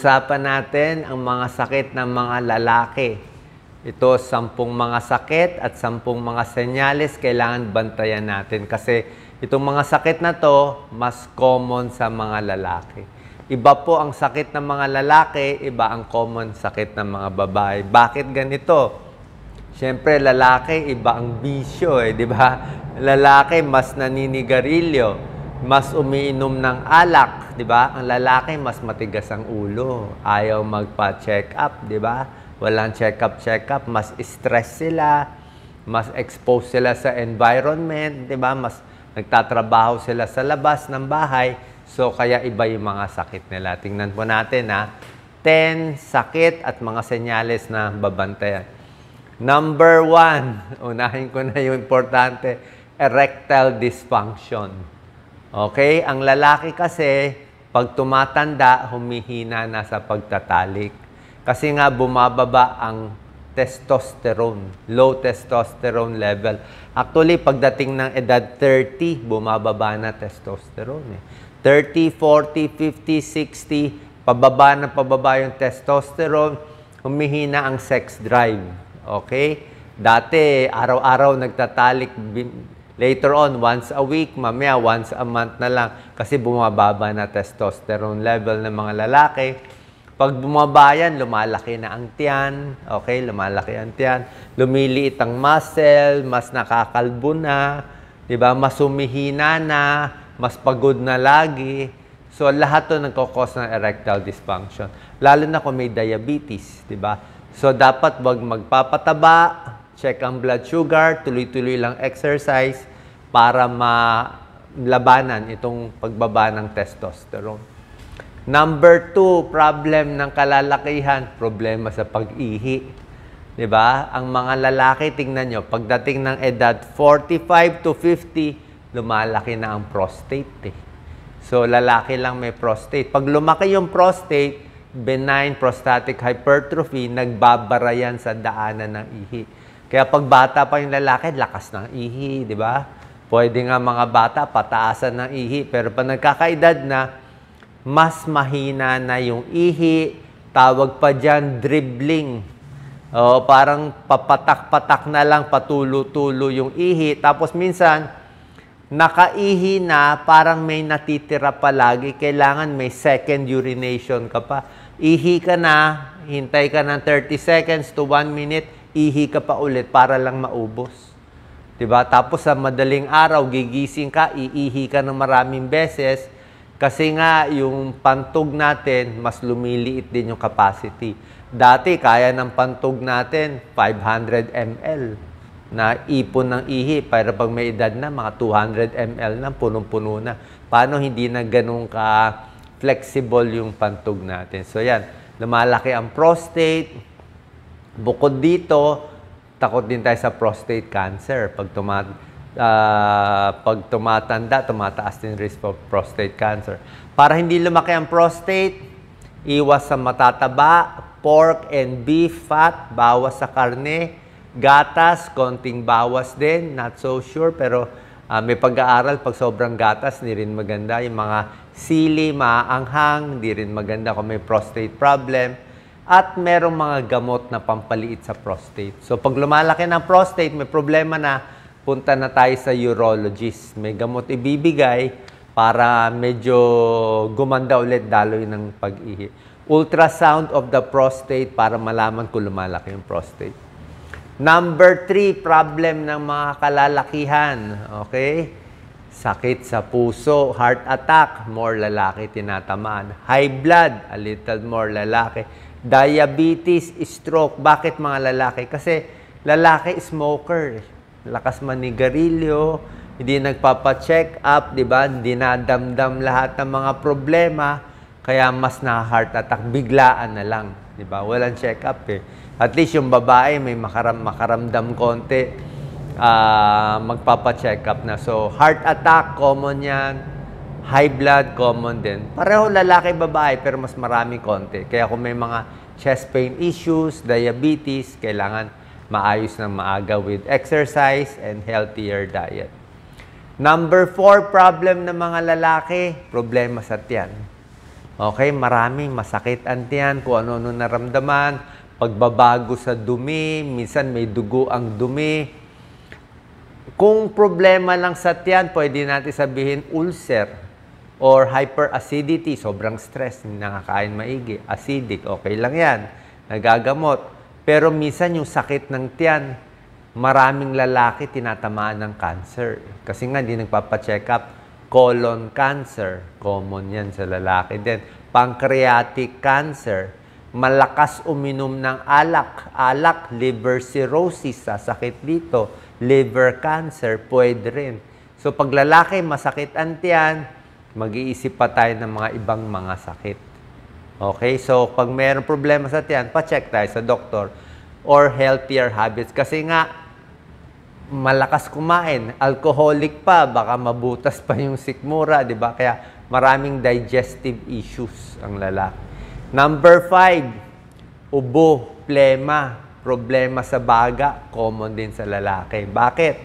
Usapan natin ang mga sakit ng mga lalaki. Ito, 10 mga sakit at 10 mga senyales kailangan bantayan natin. Kasi itong mga sakit na to, mas common sa mga lalaki. Iba po ang sakit ng mga lalaki, iba ang common sakit ng mga babae. Bakit ganito? Siyempre, lalaki, iba ang bisyo di ba? Lalaki, mas naninigarilyo, mas umiinom ng alak, di ba? Ang lalaki, mas matigas ang ulo. Ayaw magpa-check up, di ba? Walang check up, mas stress sila, mas exposed sila sa environment, di ba? Mas nagtatrabaho sila sa labas ng bahay. So, kaya iba yung mga sakit nila. Tingnan po natin, 10 sakit at mga senyales na babantayan. Number 1, unahin ko na yung importante, erectile dysfunction. Okay? Ang lalaki kasi, pag tumatanda, humihina na sa pagtatalik. Kasi nga bumababa ang testosterone, low testosterone level. Actually, pagdating ng edad 30, bumababa na testosterone. 30, 40, 50, 60, pababa yung testosterone, humihina ang sex drive. Okay? Dati, araw-araw nagtatalik. Later on, once a week, mamaya once a month na lang. Kasi bumababa na testosterone level ng mga lalaki. Pag bumaba yan, lumalaki na ang tiyan. Okay? Lumalaki ang tiyan. Lumiliit ang muscle, mas nakakalbo na. Diba? Mas humihina na, mas pagod na lagi. So, lahat to nagkakos ng erectile dysfunction. Lalo na kung may diabetes. Diba? So, dapat wag magpapataba, check ang blood sugar, tuloy-tuloy lang exercise para malabanan itong pagbaba ng testosterone. Number 2, problem ng kalalakihan, problema sa pag-ihi. Diba? Ang mga lalaki, tingnan nyo, pagdating ng edad 45 to 50, lumalaki na ang prostate. So, lalaki lang may prostate. Pag lumaki yung prostate, benign prostatic hypertrophy, nagbabara yan sa daanan ng ihi. Kaya pag bata pa yung lalaki, lakas ng ihi, di ba? Pwede nga mga bata, pataasan ng ihi. Pero pag nagkakaedad na, mas mahina na yung ihi. Tawag pa dyan, dribbling. O, parang papatak-patak na lang, patulo-tulo yung ihi. Tapos minsan, nakaihi na, parang may natitira palagi. Kailangan may second urination ka pa. Ihi ka na, hintay ka ng 30 seconds to 1 minute, ihi ka pa ulit para lang maubos. Diba? Tapos sa madaling araw, gigising ka, iihi ka ng maraming beses kasi nga yung pantog natin, mas lumiliit din yung capacity. Dati, kaya ng pantog natin 500 ml na ipon ng ihi. Pero pag may edad na, mga 200 ml na, punong-puno na. Paano hindi na ganun ka flexible yung pantog natin? So yan, lumalaki ang prostate. Bukod dito, takot din tayo sa prostate cancer. Pag tumatanda, tumataas din risk of prostate cancer. Para hindi lumaki ang prostate, iwas sa matataba, pork and beef fat, bawas sa karne, gatas, konting bawas din, not so sure, pero may pag-aaral, pag sobrang gatas, hindi rin maganda. Yung mga sili, maaanghang, hindi rin maganda kung may prostate problem. At merong mga gamot na pampaliit sa prostate. So, pag lumalaki ng prostate, may problema na, punta na tayo sa urologist. May gamot ibibigay para medyo gumanda ulit daloy ng pag-ihi. Ultrasound of the prostate para malaman kung lumalaki yung prostate. Number 3, problem ng mga kalalakihan. Okay? Sakit sa puso, heart attack, more lalaki tinatamaan. High blood, a little more lalaki. Diabetes, stroke. Bakit mga lalaki? Kasi lalaki smoker. Lakas manigarilyo, hindi nagpapa-check up, di ba? Dinadamdam lahat ng mga problema, kaya mas na-heart attack, biglaan na lang, di ba? Walang check up At least yung babae may makaramdam konti, magpapa-check up na. So, heart attack, common yan. High blood, common din. Pareho lalaki-babae, pero mas marami konti. Kaya kung may mga chest pain issues, diabetes, kailangan maayos ng maaga with exercise and healthier diet. Number 4, problem ng mga lalaki, problema sa tiyan. Okay, maraming masakit ang tiyan, kung ano-ano naramdaman, pagbabago sa dumi, minsan may dugo ang dumi. Kung problema lang sa tiyan, pwede natin sabihin ulcer or hyperacidity, sobrang stress, hindi nakakain maigi, acidic, okay lang yan, nagagamot. Pero minsan yung sakit ng tiyan, maraming lalaki tinatamaan ng cancer. Kasi nga, hindi nagpapacheck up. Colon cancer, common yan sa lalaki din. Pancreatic cancer, malakas uminom ng alak, liver cirrhosis, sasakit dito. Liver cancer, pwede rin. So, pag lalaki, masakit ang tiyan, mag-iisip pa tayo ng mga ibang mga sakit. Okay? So, pag mayroong problema sa tiyan, pa-check tayo sa doktor. Or healthier habits. Kasi nga, malakas kumain, alcoholic pa, baka mabutas pa yung sikmura, di ba? Kaya maraming digestive issues ang lalaki. Number 5, ubo, plema, problema sa baga, common din sa lalaki. Bakit?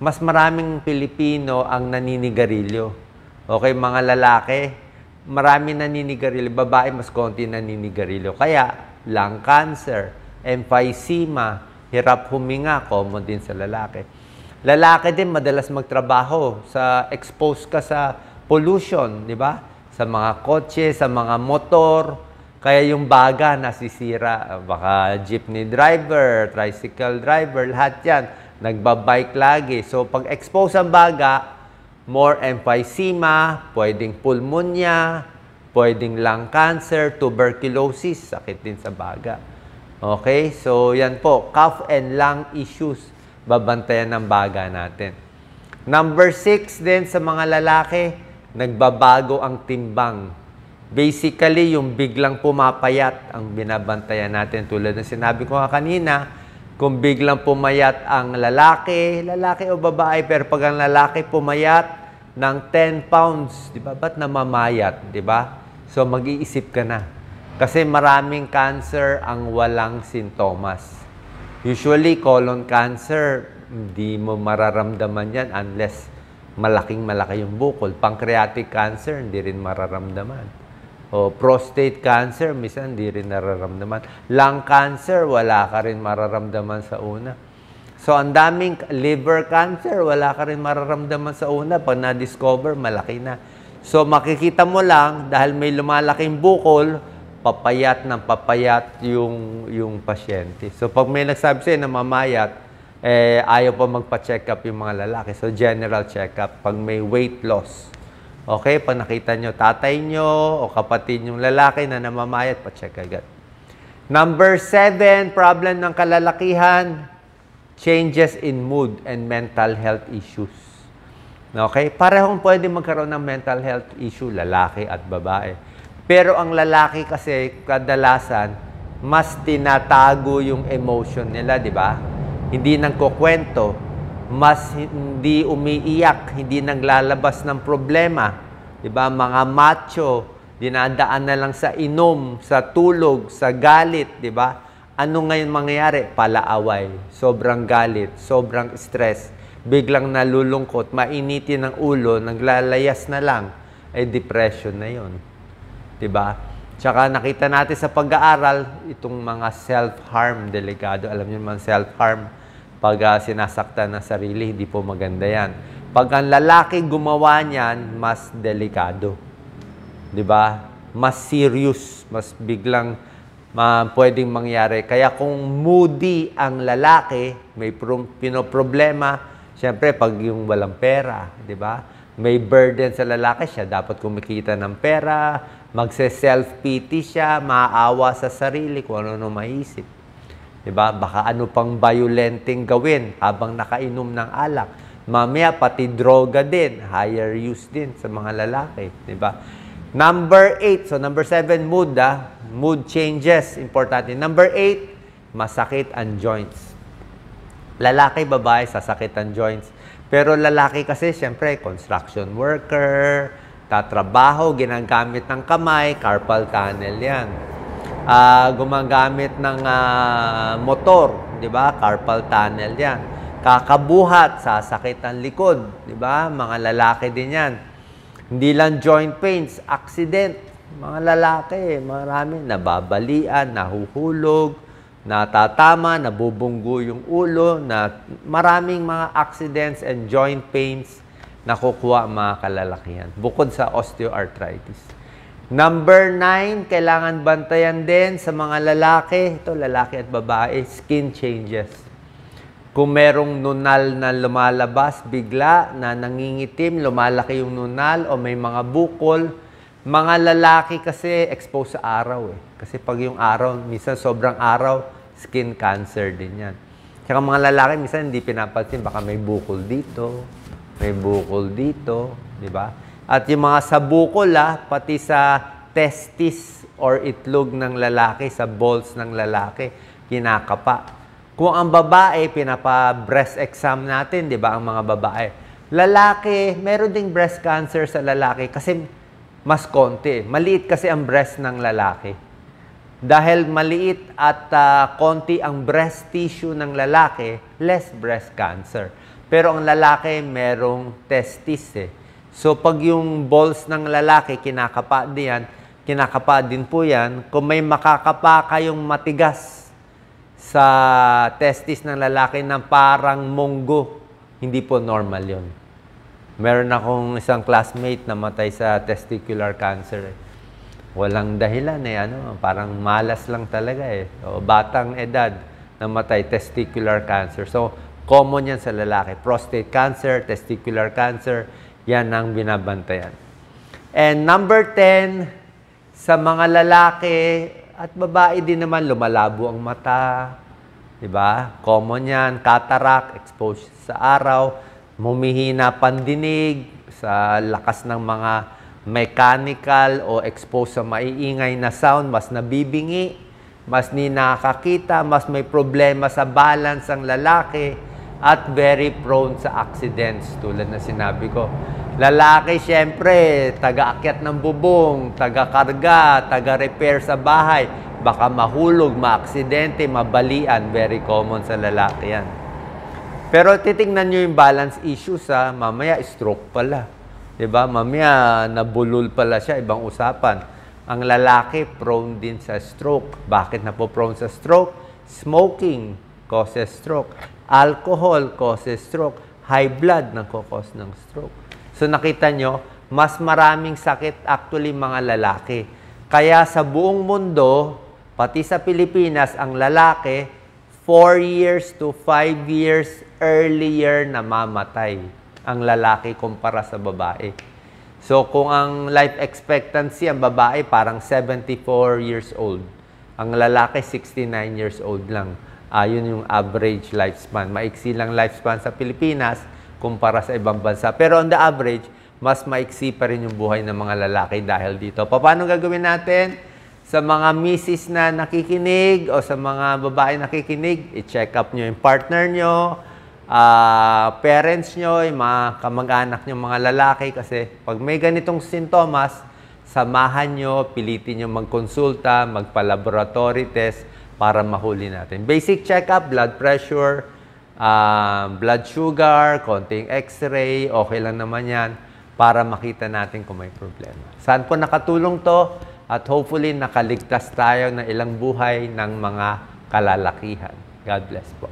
Mas maraming Pilipino ang naninigarilyo. Okay, mga lalaki, marami naninigarilyo. Babae, mas konti naninigarilyo. Kaya, lung cancer, emphysema, hirap huminga, common din sa lalaki. Lalaki din madalas magtrabaho, expose ka sa pollution, di ba? Sa mga kotse, sa mga motor, kaya yung baga nasisira. Baka jeepney driver, tricycle driver, lahat yan. Nagbabike lagi. So, pag expose ang baga, more emphysema, pwedeng pulmonya, pwedeng lung cancer, tuberculosis, sakit din sa baga. Okay? So, yan po. Cough and lung issues. Babantayan ng baga natin. Number 6 din sa mga lalaki, nagbabago ang timbang. Basically, yung biglang pumapayat ang binabantayan natin. Tulad ng sinabi ko kanina, kung biglang pumayat ang lalaki o babae, pero pag ang lalaki pumayat ng 10 pounds, di ba? Ba't namamayat? Di ba? So, mag-iisip ka na. Kasi maraming cancer ang walang sintomas. Usually, colon cancer, hindi mo mararamdaman yan unless malaki yung bukol. Pancreatic cancer, hindi rin mararamdaman. O prostate cancer, minsan hindi rin nararamdaman. Lung cancer, wala ka rin mararamdaman sa una. So, ang daming liver cancer, wala ka rin mararamdaman sa una. Pag na-discover, malaki na. So, makikita mo lang, dahil may lumalaking bukol, papayat ng papayat yung pasyente. So, pag may nagsabi sa'yo na mamayat, ayaw pa magpa-check up yung mga lalaki. So, general check-up pag may weight loss. Okay? Pag nakita nyo tatay nyo o kapatid yung lalaki na namamayat, pa-check agad. Number 7, problem ng kalalakihan, changes in mood and mental health issues. Okay? Parehong pwede magkaroon ng mental health issue, lalaki at babae. Pero ang lalaki kasi kadalasan, mas tinatago yung emotion nila, di ba? Hindi nang kukwento, mas hindi umiiyak, hindi naglalabas ng problema. Di ba? Mga macho, dinadaan na lang sa inom, sa tulog, sa galit, di ba? Ano ngayon mangyayari? Palaaway, sobrang galit, sobrang stress, biglang nalulungkot, mainitin ng ulo, naglalayas na lang, depression na yon. Diba? Tsaka nakita natin sa pag-aaral, itong mga self-harm, delikado. Alam niyo naman, self-harm, pag sinasaktan ng sarili, hindi po maganda yan. Pag ang lalaki gumawa niyan, mas delikado. Diba? Mas serious, mas biglang pwedeng mangyari. Kaya kung moody ang lalaki, may pinoproblema, siyempre, pag yung walang pera, diba? May burden sa lalaki, siya dapat kumikita ng pera, magse-self-pity siya, maawa sa sarili kung ano maisip. Diba? Baka ano pang violenting gawin habang nakainom ng alak. Mamaya pati droga din, higher use din sa mga lalaki. Diba? Number 8, so number 7, mood. Mood changes, importante. Number 8, masakit ang joints. Lalaki, babae, sasakit ang joints. Pero lalaki kasi, siyempre, construction worker, tatrabaho, ginagamit ng kamay, carpal tunnel yan. Gumagamit ng motor, di ba? Carpal tunnel yan. Kakabuhat, sasakit ang likod, di ba? Mga lalaki din yan. Hindi lang joint pains, accident, Mga lalaki, marami nababalian, nahuhulog, natatama, nabubunggo yung ulo, na maraming mga accidents and joint pains na kukuha ang mga kalalakihan, bukod sa osteoarthritis. Number 9, kailangan bantayan din sa mga lalaki, ito lalaki at babae, skin changes. Kung merong nunal na lumalabas bigla, na nangingitim, lumalaki yung nunal o may mga bukol, mga lalaki kasi exposed sa araw eh. Kasi pag yung araw, minsan sobrang araw, skin cancer din yan. Kaya mga lalaki, minsan hindi pinapansin, baka may bukol dito, may bukol dito, di ba? At yung mga sa bukol, pati sa testis or itlog ng lalaki, sa balls ng lalaki, kinakapa. Kung ang babae, pinapa-breast exam natin, di ba, ang mga babae. Lalaki, meron ding breast cancer sa lalaki kasi mas konti. Maliit kasi ang breast ng lalaki. Dahil maliit at konti ang breast tissue ng lalaki, less breast cancer. Pero ang lalaki, merong testis eh. So, pag yung balls ng lalaki, kinakapa din po yan. Kung may makakapa kayong matigas sa testis ng lalaki ng parang munggo, hindi po normal yon. Meron akong isang classmate na matay sa testicular cancer. Walang dahilan eh, parang malas lang talaga eh. O, batang edad na matay, testicular cancer. So, common yan sa lalaki. Prostate cancer, testicular cancer, yan ang binabantayan. And number 10, sa mga lalaki at babae din naman, lumalabo ang mata. Diba? Common yan. Cataract, exposed sa araw, humihina pandinig, sa lakas ng mga mechanical o exposed sa maiingay na sound, mas nabibingi, mas ni nakakita, mas may problema sa balance ang lalaki, at very prone sa accidents, tulad na sinabi ko. Lalaki, syempre, taga-akyat ng bubong, taga-karga, taga-repair sa bahay, baka mahulog, maaksidente, mabalian, very common sa lalaki yan. Pero titingnan nyo yung balance issues, mamaya stroke pala. Diba? Mamaya nabulol pala siya, ibang usapan. Ang lalaki, prone din sa stroke. Bakit na po prone sa stroke? Smoking causes stroke. Alcohol causes stroke. High blood nagkakos ng stroke. So nakita nyo, mas maraming sakit actually mga lalaki. Kaya sa buong mundo, pati sa Pilipinas, ang lalaki, 4 years to 5 years earlier namamatay ang lalaki kumpara sa babae. So kung ang life expectancy, ang babae parang 74 years old. Ang lalaki 69 years old lang. Yun yung average lifespan. Maiksi lang lifespan sa Pilipinas kumpara sa ibang bansa. Pero on the average, mas maiksi pa rin yung buhay ng mga lalaki dahil dito. Paano gagawin natin? Sa mga misis na nakikinig o sa mga babae nakikinig, i-check up nyo yung partner nyo, parents nyo, yung mga kamag-anak nyo, mga lalaki. Kasi pag may ganitong sintomas, samahan nyo, pilitin nyo magkonsulta, magpa-laboratory test para mahuli natin. Basic check-up, blood pressure, blood sugar, konting x-ray, okay lang naman yan para makita natin kung may problema. Saan po nakatulong to? At hopefully nakaligtas tayo ng ilang buhay ng mga kalalakihan. God bless po.